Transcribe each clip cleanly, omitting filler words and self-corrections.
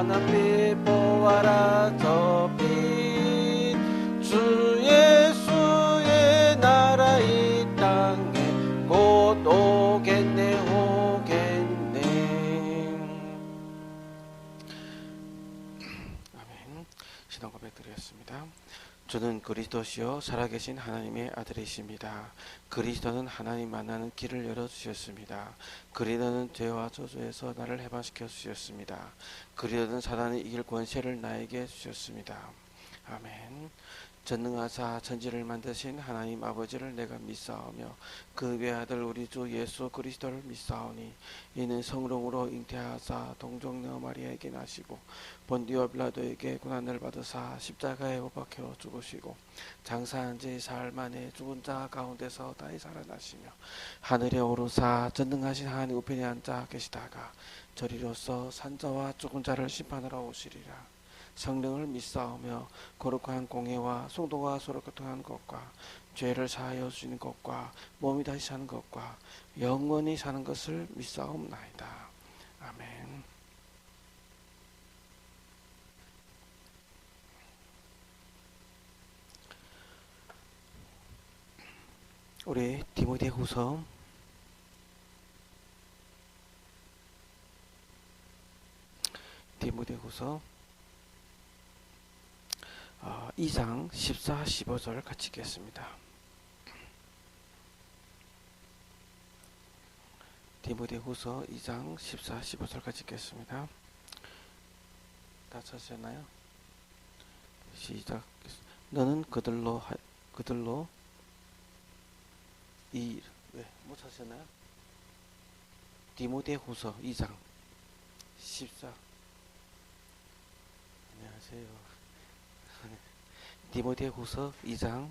파란 빛 보아라 저 빛 주 예수의 나라 이 땅에 곧 오겠네 오겠네. 아멘. 신앙 고백 드리겠습니다. 주는 그리스도시요 살아계신 하나님의 아들이십니다. 그리스도는 하나님 만나는 길을 열어주셨습니다. 그리스도는 죄와 저주에서 나를 해방시켜 주셨습니다. 그리스도는 사단을 이길 권세를 나에게 주셨습니다. 아멘. 전능하사 천지를 만드신 하나님 아버지를 내가 믿사오며 그 외아들 우리 주 예수 그리스도를 믿사오니 이는 성령으로 잉태하사 동정녀 마리아에게 나시고 본디오 빌라도에게 고난을 받으사 십자가에 못 박혀 죽으시고 장사한 지 사흘 만에 죽은 자 가운데서 다시 살아나시며 하늘에 오르사 전능하신 하나님 우편에 앉아 계시다가 저리로서 산자와 죽은 자를 심판하러 오시리라. 성령을 믿사오며 거룩한 공예와 성도와 서로 교통하는 것과 죄를 사하여 주시는 것과 몸이 다시 사는 것과 영원히 사는 것을 믿사옵나이다. 아멘. 우리 디모데후서 2장 14, 15절 같이 읽겠습니다. 디모데후서 2장 14, 15절 같이 읽겠습니다. 다 찾으셨나요? 시작. 너는 그들로 못 찾으셨나요? 디모데후서 2장 14. 안녕하세요. 디모데후서 2장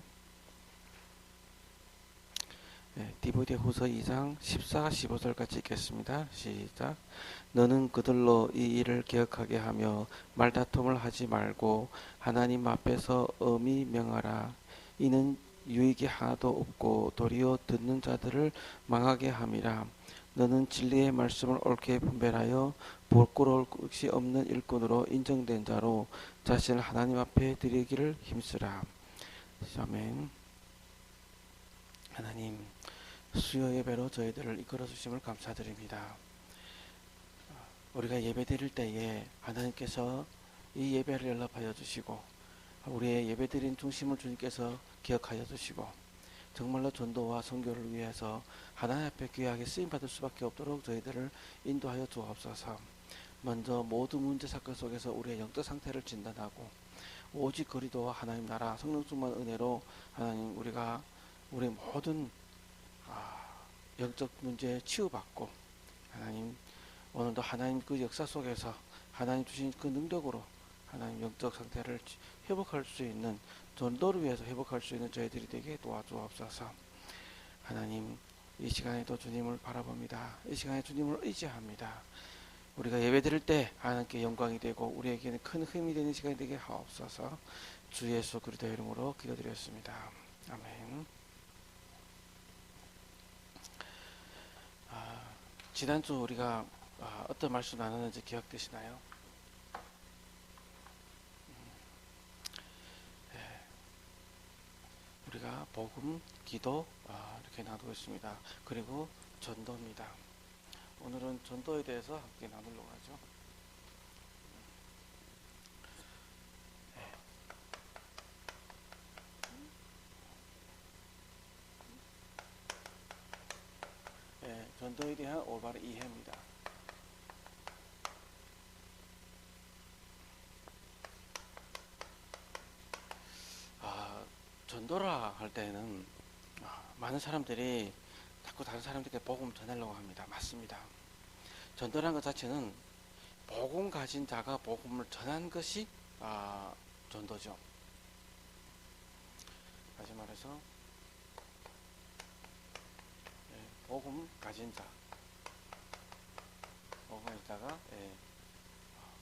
14, 15절 같이 읽겠습니다. 시작. 너는 그들로 이 일을 기억하게 하며 말다툼을 하지 말고 하나님 앞에서 엄히 명하라. 이는 유익이 하나도 없고 도리어 듣는 자들을 망하게 함이라. 너는 진리의 말씀을 옳게 분별하여 부끄러울 것이 없는 일꾼으로 인정된 자로 자신을 하나님 앞에 드리기를 힘쓰라. 아멘. 하나님, 수요 예배로 저희들을 이끌어 주심을 감사드립니다. 우리가 예배 드릴 때에 하나님께서 이 예배를 연락하여 주시고 우리의 예배 드린 중심을 주님께서 기억하여 주시고 정말로 전도와 선교를 위해서 하나님 앞에 귀하게 쓰임받을 수밖에 없도록 저희들을 인도하여 주옵소서. 먼저 모든 문제 사건 속에서 우리의 영적 상태를 진단하고 오직 그리스도와 하나님 나라 성령 충만 은혜로 하나님 우리 모든 영적 문제에 치유받고 하나님 오늘도 하나님 그 역사 속에서 하나님 주신 그 능력으로 하나님 영적 상태를 회복할 수 있는 전도를 위해서 회복할 수 있는 저희들이 되게 도와주옵소서. 하나님 이 시간에도 주님을 바라봅니다. 이 시간에 주님을 의지합니다. 우리가 예배드릴 때 하나님께 영광이 되고 우리에게는 큰 힘이 되는 시간이 되게 하옵소서. 주 예수 그리스도의 이름으로 기도드렸습니다. 아멘. 지난주 우리가 어떤 말씀 나눴는지 기억되시나요? 우리가 복음, 기도 이렇게 나누고 있습니다. 그리고 전도입니다. 오늘은 전도에 대해서 함께 나누려고 하죠. 전도에 대한 올바른 이해입니다. 전도라 할 때는 많은 사람들이 자꾸 다른 사람들에게 복음 전하려고 합니다. 맞습니다. 전도라는 것 자체는 복음 가진 자가 복음을 전한 것이 전도죠. 다시 말해서 복음 가진 자가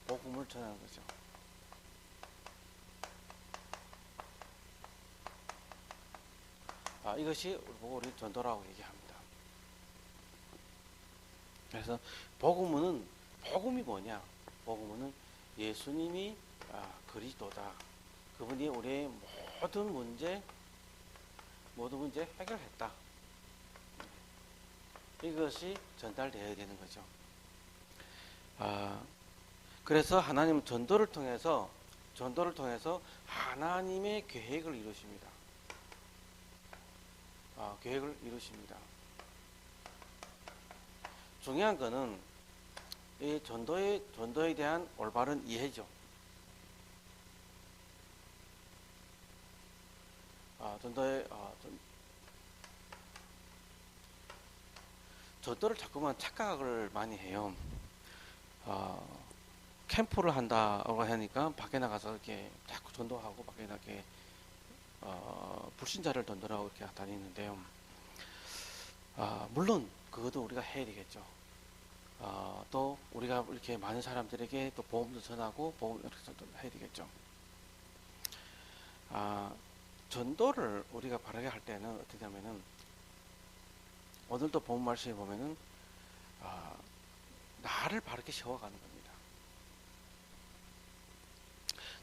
복음을 전하는 거죠. 이것이 우리 전도라고 얘기합니다. 그래서 복음이 뭐냐? 복음은 예수님이 그리스도다. 그분이 우리의 모든 문제 해결했다. 이것이 전달되어야 되는 거죠. 그래서 하나님은 전도를 통해서 하나님의 계획을 이루십니다. 계획을 이루십니다. 중요한 것은 이 전도에 대한 올바른 이해죠. 전도를 자꾸만 착각을 많이 해요. 캠프를 한다고 하니까 밖에 나가서 이렇게 자꾸 전도하고 밖에 나게 불신자를 전도하고 이렇게 다니는데요. 물론 그것도 우리가 해야 되겠죠. 또 우리가 이렇게 많은 사람들에게 또 복음도 전하고 복음을 해야 되겠죠. 전도를 우리가 바르게 할 때는 어떻게 하면은 오늘도 본 말씀에 보면은 나를 바르게 세워가는 겁니다.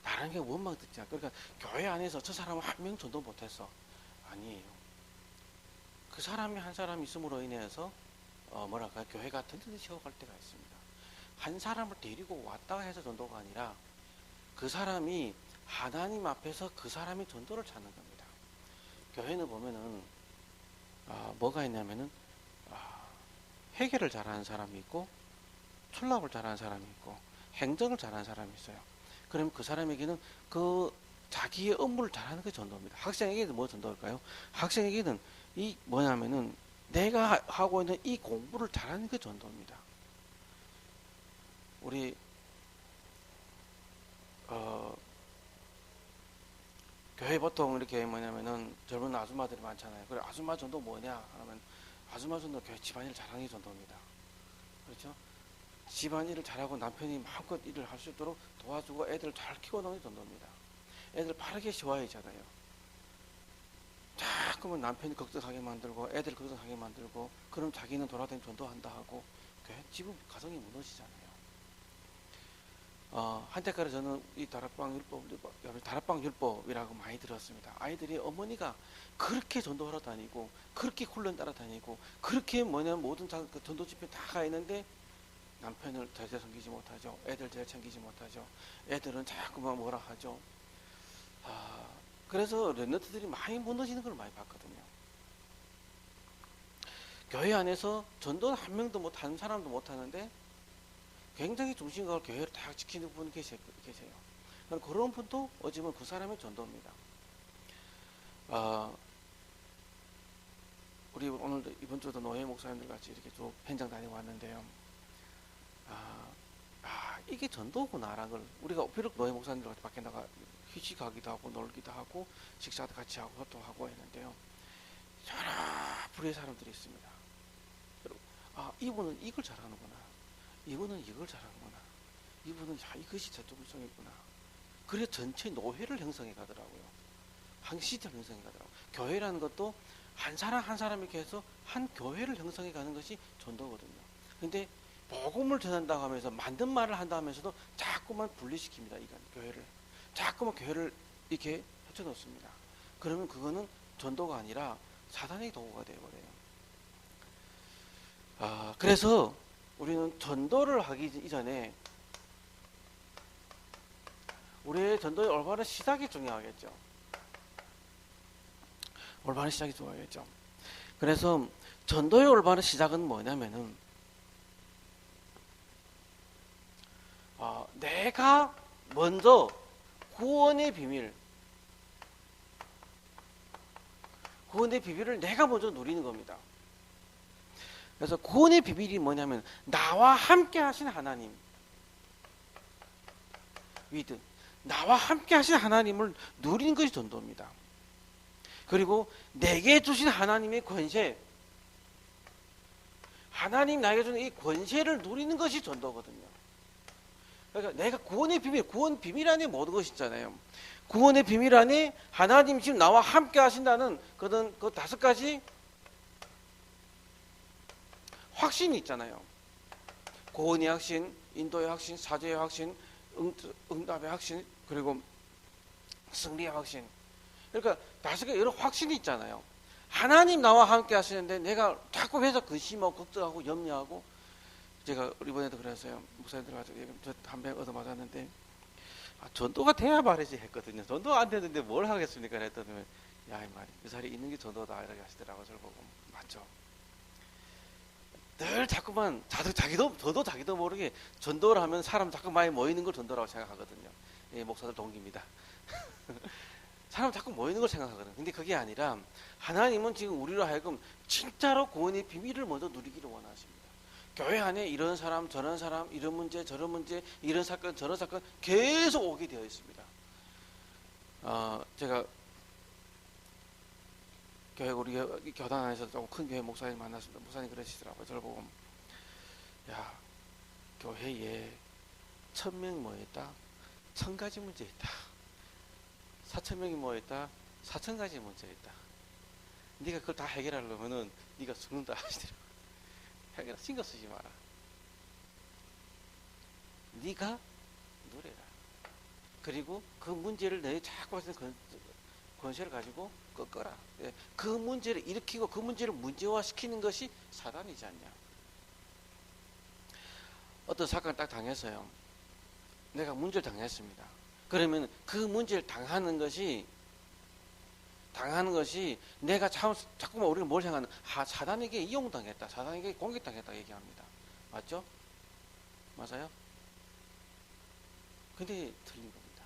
다른 게 원망 듣지 않고, 그러니까 교회 안에서 저 사람은 한 명 전도 못했어. 아니에요. 그 사람이 한 사람 있음으로 인해서 교회가 든든히 세워갈 때가 있습니다. 한 사람을 데리고 왔다가 해서 전도가 아니라 그 사람이 하나님 앞에서 그 사람의 전도를 찾는 겁니다. 교회는 보면은 뭐가 있냐면은 회개를 잘하는 사람이 있고 출납을 잘하는 사람이 있고 행정을 잘하는 사람이 있어요. 그러면 그 사람에게는 그 자기의 업무를 잘하는 게 전도입니다. 학생에게는 뭐 전도일까요? 학생에게는 이 뭐냐면은 내가 하고 있는 이 공부를 잘하는 게 전도입니다. 우리 교회 보통 이렇게 뭐냐면은 젊은 아줌마들이 많잖아요. 그래 아줌마 전도 뭐냐 하면 아줌마 전도 교회 집안일 잘하는 게 전도입니다. 그렇죠? 집안일을 잘하고 남편이 마음껏 일을 할 수 있도록 도와주고 애들 잘 키워놓는 게 전도입니다. 애들 바르게 세워야잖아요. 자꾸만 남편이 걱정하게 만들고 애들 걱정하게 만들고 그럼 자기는 돌아다니며 전도한다 하고 교회 집은 가정이 무너지잖아요. 한때까지 저는 이 다락방 율법이라고 많이 들었습니다. 아이들이 어머니가 그렇게 전도하러 다니고 그렇게 훈련 따라 다니고 그렇게 모든 전도 집회 다 가 있는데 남편을 제대로 섬기지 못하죠. 애들 잘 챙기지 못하죠. 애들은 자꾸만 뭐라 하죠. 그래서 랩런트들이 많이 무너지는 걸 많이 봤거든요. 교회 안에서 전도는 한 명도 한 사람도 못 하는데 굉장히 중심각을 교회를 다 지키는 분이 계세요. 그런 분도 어찌보면 그 사람의 전도입니다. 우리 오늘 이번 주도 노예 목사님들 같이 이렇게 쭉 현장 다녀왔는데요. 이게 전도구나라는 걸 우리가 비록 노예 목사님들 같이 밖에 나가 휴식하기도 하고 놀기도 하고 식사도 같이 하고 소통하고 했는데요. 여러 부류의 사람들이 있습니다. 이분은 이걸 잘하는구나. 이분은 이걸 잘하는구나. 이분은 이것이 저쪽성이구나. 그래 전체 노회를 형성해 가더라고요. 한 시대를 형성해 가더라고요. 교회라는 것도 한 사람 한 사람 이렇게 해서 한 교회를 형성해 가는 것이 전도거든요. 근데 복음을 전한다고 하면서 만든 말을 한다 하면서도 자꾸만 분리시킵니다. 교회를. 자꾸만 교회를 이렇게 합쳐놓습니다. 그러면 그거는 전도가 아니라 사단의 도구가 되어버려요. 그래서 우리는 전도를 하기 이전에 우리의 전도의 올바른 시작이 중요하겠죠. 올바른 시작이 중요하겠죠. 그래서 전도의 올바른 시작은 뭐냐면은 내가 먼저 구원의 비밀을 내가 먼저 누리는 겁니다. 그래서 구원의 비밀이 뭐냐면 나와 함께 하신 하나님 나와 함께 하신 하나님을 누리는 것이 전도입니다. 그리고 내게 주신 하나님의 권세 하나님 나에게 주는 이 권세를 누리는 것이 전도거든요. 그러니까 내가 구원의 비밀 안에 모든 것이 있잖아요. 구원의 비밀 안에 하나님 지금 나와 함께 하신다는 그 5가지 확신이 있잖아요. 구원의 확신, 인도의 확신, 사죄의 확신, 응답의 확신, 그리고 승리의 확신. 그러니까 다섯 여러 확신이 있잖아요. 하나님 나와 함께 하시는데 내가 자꾸 해서 근심하고 걱정하고 염려하고, 제가 이번에도 그랬어요. 목사님들 가지고 한 배 얻어 맞았는데, 전도가 돼야 말이지 했거든요. 전도가 안 되는데 뭘 하겠습니까? 했더니, 야, 이 말이 그 자리에 있는 게 전도다 이렇게 하시더라고요. 저를 보고. 맞죠? 늘 자꾸만 자기도 모르게 전도를 하면 사람 자꾸 많이 모이는 걸 전도라고 생각하거든요. 예, 목사들 동기입니다. 사람 자꾸 모이는 걸 생각하거든요. 근데 그게 아니라 하나님은 지금 우리로 하여금 진짜로 구원의 비밀을 먼저 누리기를 원하십니다. 교회 안에 이런 사람 저런 사람, 이런 문제 저런 문제, 이런 사건 저런 사건 계속 오게 되어 있습니다. 제가 교회 우리 교단 안에서 조금 큰 교회 목사님 만났습니다. 목사님 그러시더라고요. 저를 보고, 야, 교회에 1000명이 모여있다. 1000가지 문제 있다. 4000명이 모여있다. 4000가지 문제 있다. 네가 그걸 다 해결하려면은 네가 죽는다 하시더라고요. 해결 신경 쓰지 마라. 네가 누려라. 그리고 그 문제를 내 자꾸 하시는 권세를 가지고 꺾어라. 그 문제를 일으키고 그 문제를 문제화시키는 것이 사단이지 않냐. 어떤 사건을 딱 당했어요. 내가 문제를 당했습니다. 그러면 그 문제를 당하는 것이 내가 자꾸만 우리가 뭘 생각하는, 사단에게 이용당했다, 사단에게 공격당했다 얘기합니다. 맞죠? 맞아요? 근데 틀린 겁니다.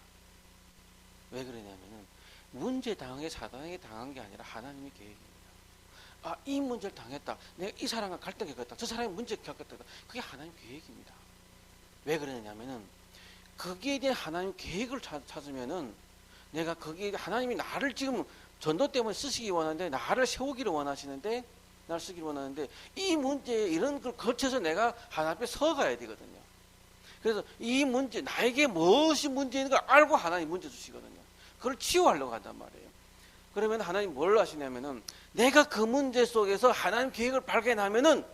왜 그러냐면은 문제 당한 게 사단에게 당한 게 아니라 하나님의 계획입니다. 이 문제를 당했다. 내가 이 사람과 갈등 겪었다. 저 사람이 문제 겪었다. 그게 하나님 계획입니다. 왜 그러냐면은 거기에 대한 하나님 계획을 찾으면은 내가 거기에 하나님이 나를 지금 전도 때문에 쓰시기 원하는데, 나를 세우기를 원하시는데, 나를 쓰기를 원하는데, 이 문제 이런 걸 거쳐서 내가 하나님 앞에 서가야 되거든요. 그래서 이 문제, 나에게 무엇이 문제인 걸 알고 하나님 문제 주시거든요. 그걸 치유하려고 한단 말이에요. 그러면 하나님 뭘 하시냐면은, 내가 그 문제 속에서 하나님 계획을 발견하면은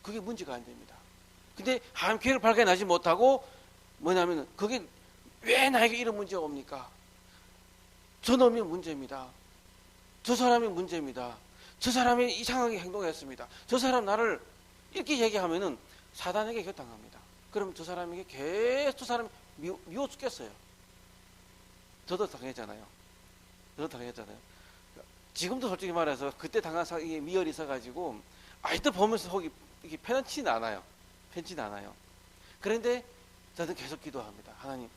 그게 문제가 안 됩니다. 근데 하나님 계획을 발견하지 못하고 뭐냐면은, 그게 왜 나에게 이런 문제가 옵니까? 저놈이 문제입니다. 저 사람이 문제입니다. 저 사람이 이상하게 행동했습니다. 저 사람 나를 이렇게 얘기하면은 사단에게 당합니다. 그럼 저 사람에게 계속 저 사람이 미워 죽겠어요. 저도 당했잖아요. 지금도 솔직히 말해서 그때 당한 이게 미열이 있어가지고 아직도 보면서 속이 이게 편치는 않아요. 그런데 저는 계속 기도합니다. 하나님,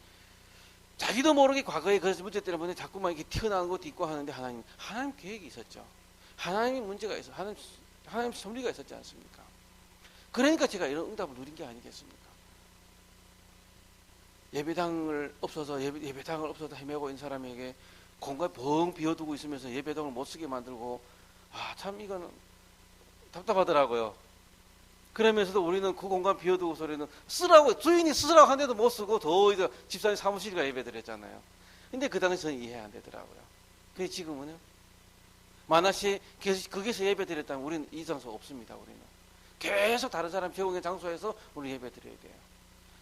자기도 모르게 과거에 그 문제 때문에 자꾸만 이렇게 튀어나오는 것도 있고 하는데, 하나님 계획이 있었죠. 하나님의 문제가 있어. 하나님 섭리가 있었지 않습니까? 그러니까 제가 이런 응답을 누린 게 아니겠습니까? 예배당을 없어서 헤매고 있는 사람에게 공간 벙 비워두고 있으면서 예배당을 못 쓰게 만들고, 참 이거는 답답하더라고요. 그러면서도 우리는 그 공간 비워두고 소리는 쓰라고, 주인이 쓰라고 하는데도 못 쓰고 더 이제 집사님 사무실과 예배드렸잖아요. 근데 그 당시 저는 이해 안 되더라고요. 근데 지금은요, 만약에 거기서 예배드렸다면 우리는 이 장소 없습니다. 우리는 계속 다른 사람 제공의 장소에서 우리 예배드려야 돼요.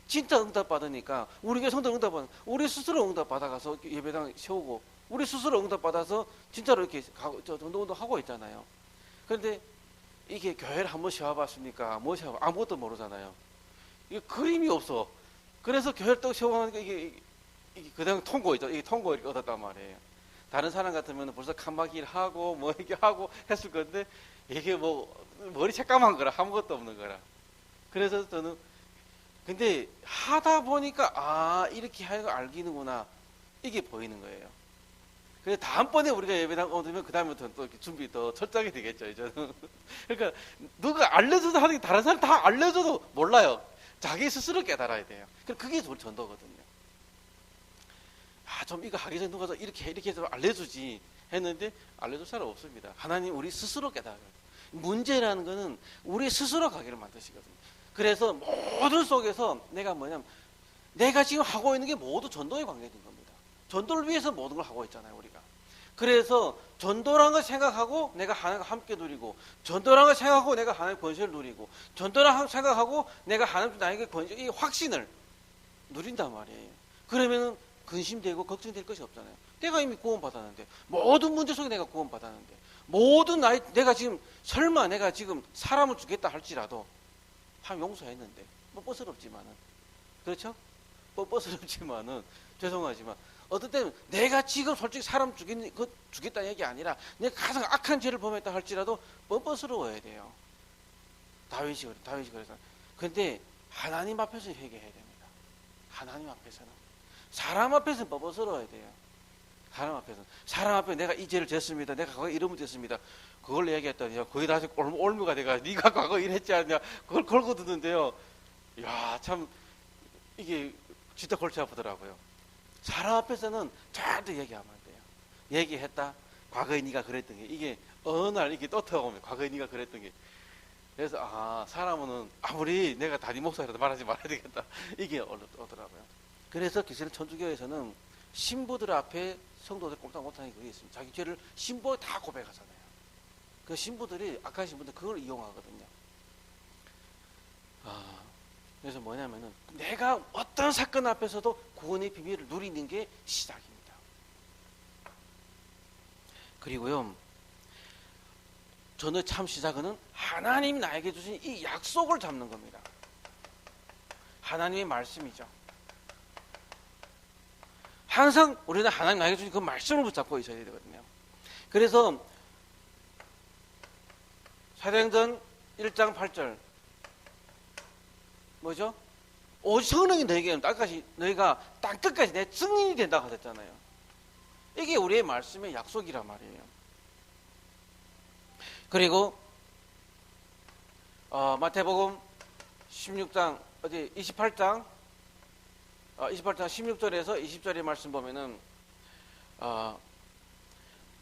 진짜 응답 받으니까 우리 교회 성도 응답 받으니까 우리 스스로 응답 받아가서 예배당 세우고, 우리 스스로 응답 받아서 진짜로 이렇게 전도운동 하고 있잖아요. 그런데 이게 교회를 한번 세워봤습니까? 아무것도 모르잖아요. 이게 그림이 없어. 그래서 교회를 또 세워보니까 이게 그냥 통고이죠. 이게 통고를 얻었단 말이에요. 다른 사람 같으면 벌써 칸막이를 하고 뭐 이렇게 하고 했을 건데, 이게 뭐 머리 새까만 거라, 아무것도 없는 거라. 그래서 저는 근데 하다 보니까 이렇게 하는 거 알기는구나, 이게 보이는 거예요. 그래서 다음번에 우리가 예배당 오면 그 다음부터는 또 이렇게 준비 더 철저하게 되겠죠, 이제는. 그러니까 누가 알려줘도 하는 게 다른 사람 다 알려줘도 몰라요. 자기 스스로 깨달아야 돼요. 그게 우리 전도거든요. 좀 이거 하기 전에 누가 이렇게 해서 알려주지 했는데 알려줄 사람 없습니다. 하나님 우리 스스로 깨달아요. 문제라는 거는 우리 스스로 가기를 만드시거든요. 그래서 모든 속에서 내가 지금 하고 있는 게 모두 전도에 관계된 겁니다. 전도를 위해서 모든 걸 하고 있잖아요, 우리가. 그래서 전도라는 걸 생각하고 내가 하나님과 함께 누리고, 전도라는 걸 생각하고 내가 하나님의 권세를 누리고, 전도라는 걸 생각하고 내가 하나님 나에게 권세, 이 확신을, 누린단 말이에요. 그러면은 근심되고 걱정될 것이 없잖아요. 내가 이미 구원받았는데, 모든 문제 속에 내가 구원받았는데, 모든 내가 지금 설마 내가 지금 사람을 죽겠다 할지라도 ham 용서했는데, 뻔뻔스럽지만은, 그렇죠? 뻔뻔스럽지만은, 죄송하지만 어떤 때는 내가 지금 솔직히 사람 죽겠다는 얘기 아니라 내가 가장 악한 죄를 범했다 할지라도 뻔뻔스러워야 돼요. 다윗이 그래서. 근데 하나님 앞에서 회개해야 됩니다. 하나님 앞에서는. 사람 앞에서는 뻔뻔스러워야 돼요. 사람 앞에 내가 이 죄를 졌습니다. 내가 과거에 이러면 됐습니다. 그걸 얘기했더니 거의 다 올무가 돼가 네가 과거 이랬지 않냐 그걸 걸고 듣는데요. 이야 참 이게 진짜 골치 아프더라고요. 사람 앞에서는 절대 얘기하면 안 돼요. 얘기했다. 과거에 네가 그랬던 게 이게 어느 날 이게 또 터오면 과거에 네가 그랬던 게 그래서 사람은 아무리 내가 담임 목사라도 말하지 말아야 되겠다. 이게 오더라고요. 그래서 기생 천주교에서는 신부들 앞에 성도들 꼼짝 못하는 게 있습니다. 자기 죄를 신부에 다 고백하잖아요. 그 신부들이 악한 신부들 그걸 이용하거든요. 그래서 뭐냐면은 내가 어떤 사건 앞에서도 구원의 비밀을 누리는 게 시작입니다. 그리고요, 저는 참 시작은 하나님이 나에게 주신 이 약속을 잡는 겁니다. 하나님의 말씀이죠. 항상 우리는 하나님 나에게 주신 그 말씀을 붙잡고 있어야 되거든요. 그래서 사도행전 1장 8절 뭐죠? 오직 성령이 너에게 너희가 땅끝까지 내 증인이 된다고 하셨잖아요. 이게 우리의 말씀의 약속이란 말이에요. 그리고 마태복음 16장 28장 16절에서 20절의 말씀 보면은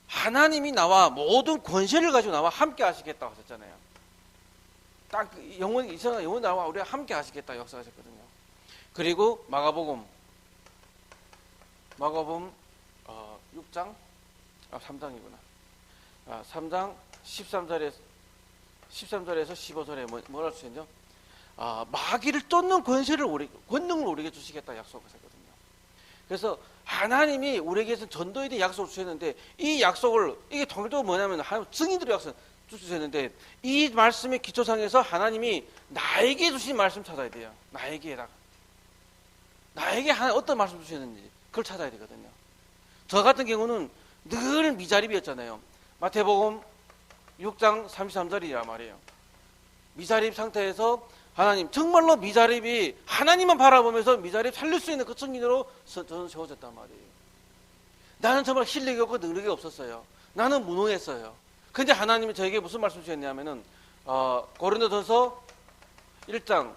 하나님이 나와 모든 권세를 가지고 나와 함께 하시겠다고 하셨잖아요. 딱 이상한 영원 나와 우리가 함께 하시겠다 역사하셨거든요. 그리고 마가복음 6장 3장이구나. 3장 13절에서 15절에 뭐라 하셨죠? 마귀를 쫓는 권능을 우리에게 주시겠다 약속하셨거든요. 그래서 하나님이 우리에게서 전도에 대한 약속을 주셨는데 이 약속을 이게 통일적으로 뭐냐면 증인들의 약속 주셨는데 이 말씀의 기초상에서 하나님이 나에게 주신 말씀 찾아야 돼요. 나에게 어떤 말씀 주셨는지 그걸 찾아야 되거든요. 저 같은 경우는 늘 미자립이었잖아요. 마태복음 6장 33절이란 말이에요. 미자립 상태에서 하나님 정말로 미자립이 하나님만 바라보면서 미자립 살릴 수 있는 그 증인으로 저는 세워졌단 말이에요. 나는 정말 실력이 없고 능력이 없었어요. 나는 무능했어요. 근데 하나님이 저에게 무슨 말씀 주셨냐면은 고린도전서 1장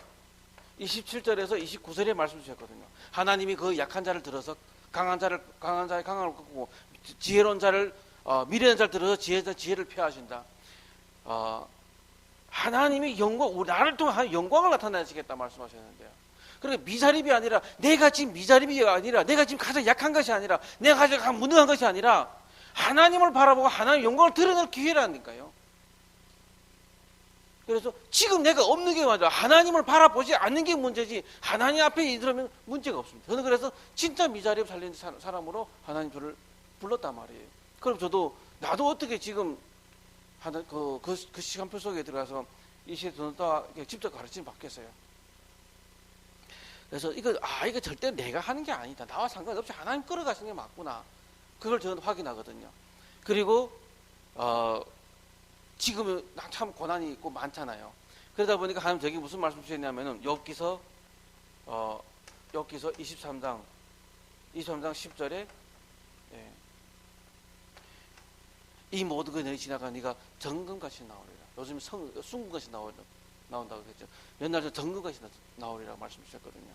27절에서 29절에 말씀 주셨거든요. 하나님이 그 약한 자를 들어서 강한 자의 강함을 꺾고 지혜로운 자를 미련한 자를 들어서 지혜를 폐하신다. 하나님이 나를 통해 영광을 나타내시겠다 말씀하셨는데요. 그러니까 미자립이 아니라 내가 지금 가장 약한 것이 아니라 내가 가장 무능한 것이 아니라 하나님을 바라보고 하나님의 영광을 드러낼 기회라니까요. 그래서 지금 내가 없는 게 맞아. 하나님을 바라보지 않는 게 문제지 하나님 앞에 이르면 문제가 없습니다. 저는 그래서 진짜 미자립 살린 사람으로 하나님 저를 불렀단 말이에요. 그럼 나도 어떻게 지금 그 시간표 속에 들어가서 이 시대 전도가 직접 가르침 받겠어요. 그래서 이거 절대 내가 하는 게 아니다. 나와 상관없이 하나님 끌어가시는 게 맞구나. 그걸 저는 확인하거든요. 그리고 지금은 참 고난이 있고 많잖아요. 그러다 보니까 하나님 저기 무슨 말씀 주셨냐면은 욥기서 23장 10절에 이 모든 것 너희 지나가 네가 정금같이 나오리라. 요즘 순금같이 나온다고 그랬죠. 옛날에 정금같이 나오리라고 말씀 주셨거든요.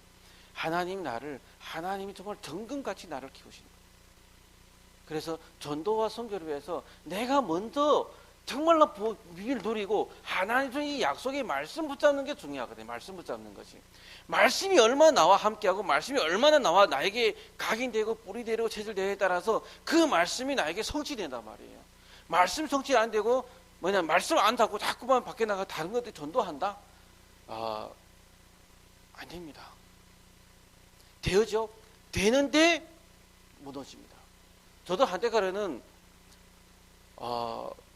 하나님이 정말 정금같이 나를 키우시는 거예요. 그래서 전도와 선교를 위해서 내가 먼저 정말로 비밀을 누리고 하나님의 이 약속의 말씀 붙잡는 게 중요하거든요. 말씀 붙잡는 것이. 말씀이 얼마나 나와 함께하고 말씀이 얼마나 나에게 각인되고 뿌리되고 체질되어에 따라서 그 말씀이 나에게 성취된단 말이에요. 말씀 성취 안 되고 말씀 안 닫고 자꾸만 밖에 나가 다른 것들 전도한다? 안 됩니다. 되어죠. 되는데 못 오십니다. 저도 한때가에는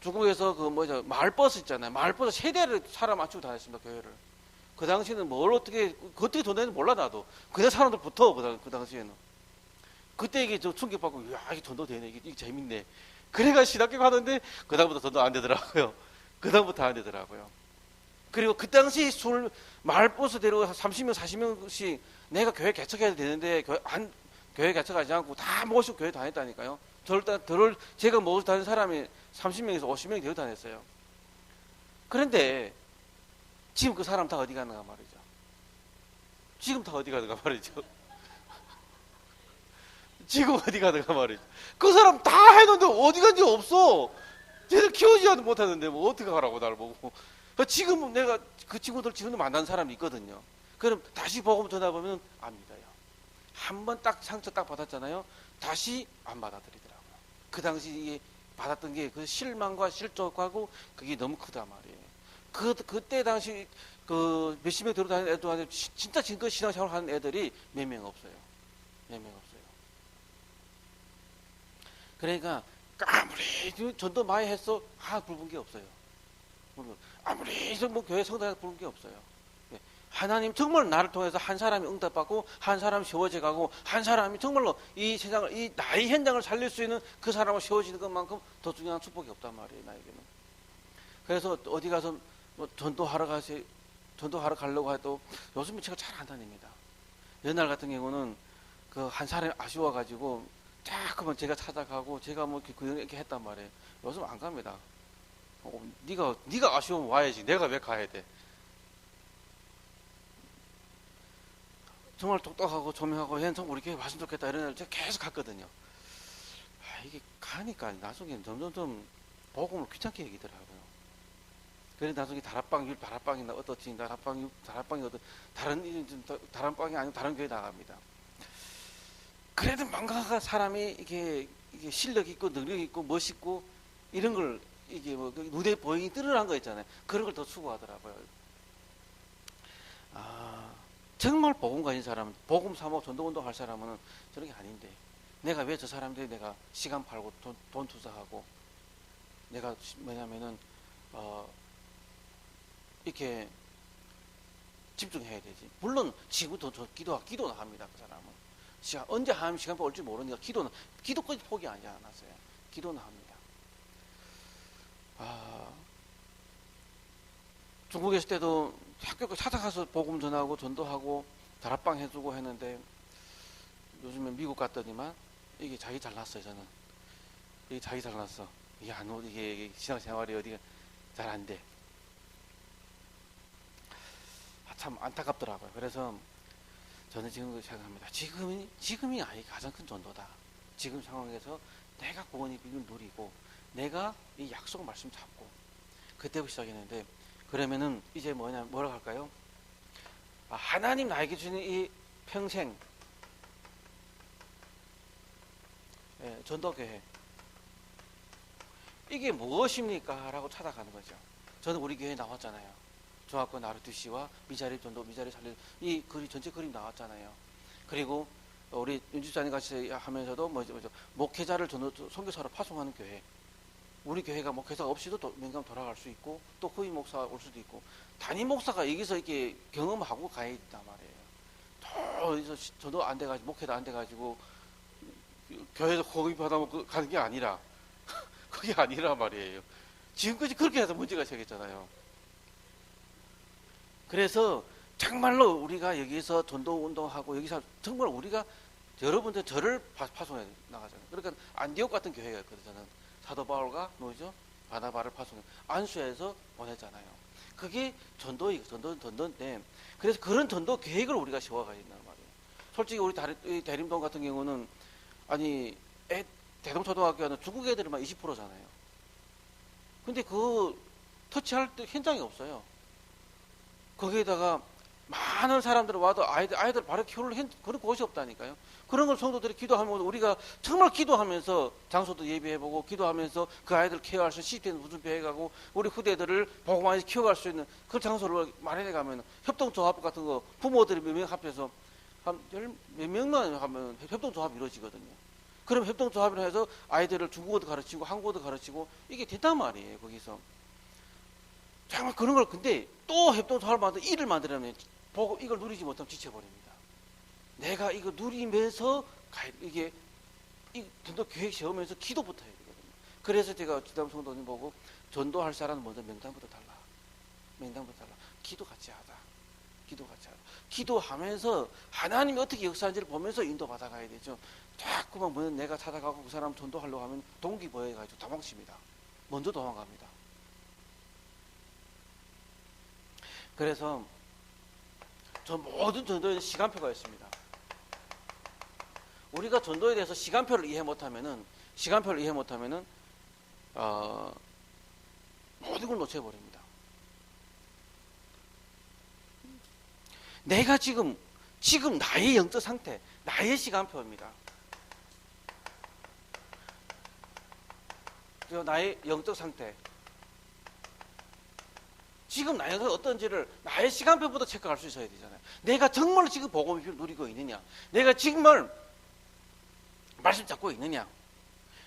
중국에서 마을버스 있잖아요. 마을버스 세대를 사람 맞추고 다녔습니다. 교회를. 그 당시에는 뭘 어떻게 돈 내는지 몰라 나도. 그냥 사람들 붙어 그 당시에는. 그때 이게 저 충격받고 야 이게 돈도 되네 이게 재밌네. 그래가 신학교 가는데 그다음부터 돈도 안 되더라고요. 그다음부터 안 되더라고요. 그리고 그 당시 마을버스 데리고 30명 40명씩 내가 교회 개척해야 되는데 교회 개척하지 않고 다 모시고 교회 다녔다니까요. 제가 모시고 다닌 사람이 30명에서 50명이 되어 다녔어요. 그런데 지금 그 사람 다 어디 가는가 말이죠. 지금 다 어디 가는가 말이죠. 지금 어디 가는가 말이죠. 그 사람 다 해놓는데 어디 간지 없어. 쟤들 키우지 못하는데 뭐 어떻게 가라고 나를 보고. 지금 내가 그 친구들 지금도 만난 사람이 있거든요. 그럼 다시 복음 전화보면 안 믿어요. 한번 딱 상처 딱 받았잖아요. 다시 안 받아들이더라고요. 그 당시 받았던 게 그 실망과 실족하고 그게 너무 크다 말이에요. 그때 당시 그 몇십 명 들어다니는 애들한테 진짜 지금껏 신앙생활 하는 애들이 몇 명 없어요. 몇 명 없어요. 그러니까 아무리 전도 많이 했어 부른 게 없어요. 아무리 뭐 교회 성당에서 부른 게 없어요. 하나님 정말 나를 통해서 한 사람이 응답받고 한 사람이 세워져 가고 한 사람이 정말로 이 세상을 이 나의 현장을 살릴 수 있는 그 사람을 세워지는 것만큼 더 중요한 축복이 없단 말이에요. 나에게는. 그래서 어디 가서 뭐 전도하러 가려고 해도 요즘은 제가 잘 안 다닙니다. 옛날 같은 경우는 그 한 사람이 아쉬워 가지고 자꾸만 제가 찾아가고 제가 뭐 이렇게 했단 말이에요. 요즘 안 갑니다. 네가 아쉬우면 와야지. 내가 왜 가야 돼? 정말 똑똑하고 조명하고 얘는 정말 우리 교회 왔으면 좋겠다 이런 애를 제가 계속 갔거든요. 이게 가니까 나중에 점점 복음을 귀찮게 얘기더라고요. 그래서 나중에 다락방이나 어떻지 다락방이 어떤 다른 빵이 아니고 다른 교회 나갑니다. 그래도 뭔가 사람이 이게 실력 있고 능력 있고 멋있고 이런 걸 이게 뭐 눈에 보이기 뜰을한 거 있잖아요. 그런 걸 더 추구하더라고요. 정말 복음 가진 사람, 복음 사모 전도운동 할 사람은 저런 게 아닌데 내가 왜 저 사람들이 내가 시간 팔고 돈 투자하고 내가 뭐냐면은 이렇게 집중해야 되지. 물론 지금도 저 기도는 합니다. 그 사람은 언제 하면 시간 올지 모르니까 기도까지 포기하지 않았어요. 기도는 합니다. 중국에 있을 때도 학교 찾아가서 복음 전하고 전도하고 다락방 해주고 했는데 요즘에 미국 갔더니만 이게 자기 잘났어요. 저는 이게 자기 잘났어. 이게 신앙생활이 어디가 잘 안 돼. 참 안타깝더라고요. 그래서 저는 지금 생각합니다. 지금이 가장 큰 전도다. 지금 상황에서 내가 구원의 비밀을 누리고 내가 이 약속 말씀 잡고 그때부터 시작했는데 그러면은 이제 뭐라고 할까요? 하나님 나에게 주는 이 평생 전도교회 이게 무엇입니까? 라고 찾아가는 거죠. 저는 우리 교회에 나왔잖아요. 조합권 나르투시와 미자립 전도, 미자립 살릴 이 전체 그림 나왔잖아요. 그리고 우리 윤집사님 같이 하면서도 목회자를 선교사로 파송하는 교회. 우리 교회가 목회자가 없이도 명강 돌아갈 수 있고 또 후임 목사가 올 수도 있고 담임 목사가 여기서 이렇게 경험하고 가야 된단 말이에요. 저도 안 돼가지고 목회도 안 돼가지고 교회에서 호흡 받아먹고 가는 게 아니라 그게 아니라 말이에요. 지금까지 그렇게 해서 문제가 생겼잖아요. 그래서 정말로 우리가 여기서 전도 운동하고 여기서 정말 우리가 여러분들 저를 파송해 나가잖아요. 그러니까 안디옥 같은 교회가 있거든요. 저는 사도 바울과 뭐죠? 바나바를 파송해 안수해서 보냈잖아요. 그게 전도인데 그래서 그런 전도 계획을 우리가 세워가야 된단 말이에요. 솔직히 우리 대림동 같은 경우는 대동초등학교는 중국 애들만 20%잖아요. 근데 터치할 때 현장이 없어요. 거기에다가 많은 사람들이 와도 아이들 바로 키우는 그런 곳이 없다니까요. 그런 걸 성도들이 기도하면 우리가 정말 기도하면서 장소도 예비해보고 기도하면서 그 아이들 케어할 수 있는 시스템 구준비해가고 우리 후대들을 보고만 키워갈 수 있는 그 장소를 마련해가면 협동조합 같은 거 부모들이 몇 명 합해서 한 몇 명만 하면 협동조합이 이루어지거든요. 그럼 협동조합으로 해서 아이들을 중국어도 가르치고 한국어도 가르치고 이게 된단 말이에요. 거기서 정말 그런 걸. 근데 또 협동조합을 만들어 일을 만들려면 보고 이걸 누리지 못하면 지쳐버립니다. 내가 이거 누리면서 이게 전도 계획 세우면서 기도부터 해야 되거든요. 그래서 제가 지담 성도님 보고 전도할 사람은 먼저 명단부터 달라. 명단부터 달라. 기도 같이 하자. 기도 같이 하자. 기도하면서 하나님이 어떻게 역사하는지를 보면서 인도받아 가야 되죠. 자꾸만 먼저 내가 찾아가고 그 사람 전도하려고 하면 동기부여해가지고 도망칩니다. 먼저 도망갑니다. 그래서 저 모든 전도에는 시간표가 있습니다. 우리가 전도에 대해서 시간표를 이해 못하면은 모든 걸 놓쳐버립니다. 내가 지금 나의 영적 상태, 나의 시간표입니다. 나의 영적 상태. 지금 나의 어떤지를 나의 시간표부터 체크할 수 있어야 되잖아요. 내가 정말 지금 복음을 누리고 있느냐? 내가 정말 말씀 잡고 있느냐?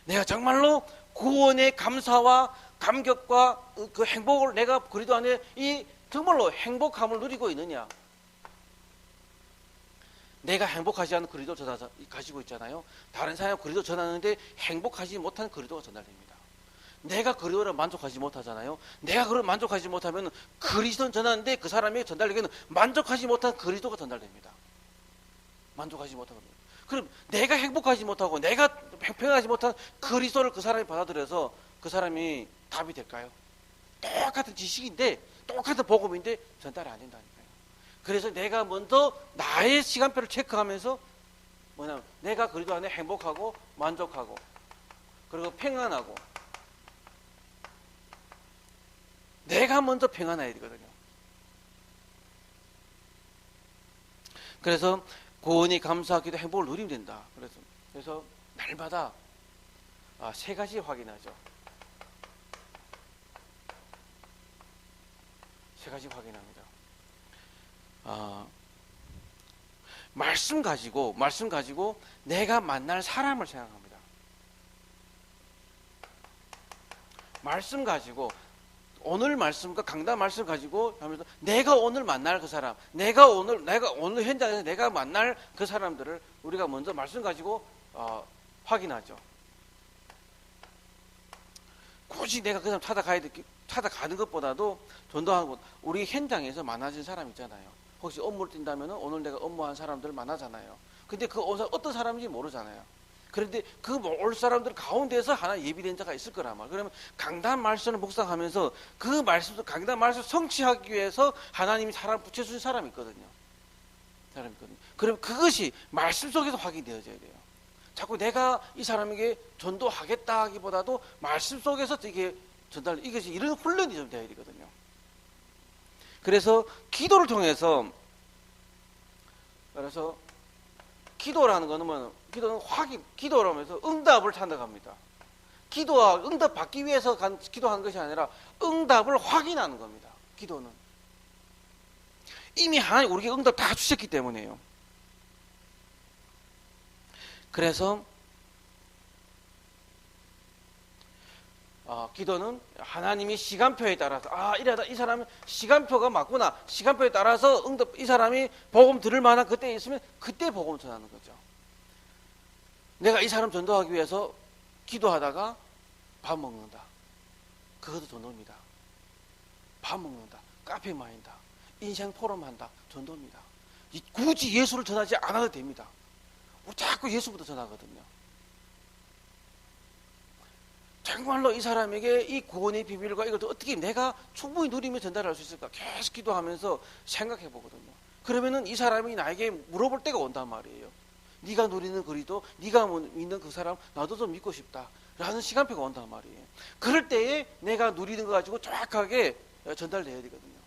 내가 정말로 구원의 감사와 감격과 그 행복을 내가 그리도 안에 이 정말로 행복함을 누리고 있느냐? 내가 행복하지 않은 그리도 가지고 있잖아요. 다른 사람 그리도 전하는데 행복하지 못한 그리도가 전달됩니다. 내가 그리도를 만족하지 못하잖아요. 내가 그걸 만족하지 못하면 그리스도는 전하는데 그 사람에게 전달되기는 만족하지 못한 그리도가 전달됩니다. 만족하지 못한 겁니다. 그럼 내가 행복하지 못하고 내가 평평하지 못한 그리스도를 그 사람이 받아들여서 그 사람이 답이 될까요? 똑같은 지식인데 똑같은 복음인데 전달이 안 된다니까요. 그래서 내가 먼저 나의 시간표를 체크하면서 뭐냐면 내가 그리스도 안에 행복하고 만족하고 그리고 평안하고 내가 먼저 평안해야 되거든요. 그래서 구원이 감사하기도 행복을 누리면 된다. 그래서 날마다 세 가지 확인하죠. 세 가지 확인합니다. 말씀 가지고 내가 만날 사람을 생각합니다. 말씀 가지고 오늘 말씀과 강단 말씀 가지고 하면서 내가 오늘 만날 그 사람, 내가 오늘 현장에서 내가 만날 그 사람들을 우리가 먼저 말씀 가지고 확인하죠. 굳이 내가 그 사람 찾아가는 것보다도 전도하고 우리 현장에서 만나진 사람 있잖아요. 혹시 업무를 뛴다면 오늘 내가 업무한 사람들을 만나잖아요. 근데 그 어떤 사람인지 모르잖아요. 그런데 그 올 사람들 가운데서 하나 예비된 자가 있을 거란 말이에요. 그러면 강단 말씀을 묵상하면서 그 말씀, 강단 말씀을 성취하기 위해서 하나님이 사람 붙여주신 사람이 있거든요. 그럼 그것이 말씀 속에서 확인되어져야 돼요. 자꾸 내가 이 사람에게 전도하겠다 하기보다도 말씀 속에서 이게 이것이 이런 훈련이 좀 돼야 되거든요. 그래서 기도를 통해서 기도라는 거는 기도를 하면서 응답을 찾아갑니다. 응답 받기 위해서 기도하는 것이 아니라 응답을 확인하는 겁니다. 기도는. 이미 하나님 우리에게 응답 다 주셨기 때문에요. 그래서 기도는 하나님이 시간표에 따라서 이러다 이 사람은 시간표가 맞구나. 시간표에 따라서 이 사람이 복음 들을 만한 그때에 있으면 그때 복음 전하는 거죠. 내가 이 사람 전도하기 위해서 기도하다가 밥 먹는다. 그것도 전도입니다. 밥 먹는다. 카페 마인다. 인생 포럼한다. 전도입니다. 굳이 예수를 전하지 않아도 됩니다. 우리 자꾸 예수부터 전하거든요. 정말로 이 사람에게 이 구원의 비밀과 이걸 어떻게 내가 충분히 누리며 전달할 수 있을까 계속 기도하면서 생각해 보거든요. 그러면은 이 사람이 나에게 물어볼 때가 온단 말이에요. 네가 누리는 그리도, 네가 믿는 그 사람 나도 좀 믿고 싶다 라는 시간표가 온단 말이에요. 그럴 때에 내가 누리는 거 가지고 정확하게 전달돼야 되거든요.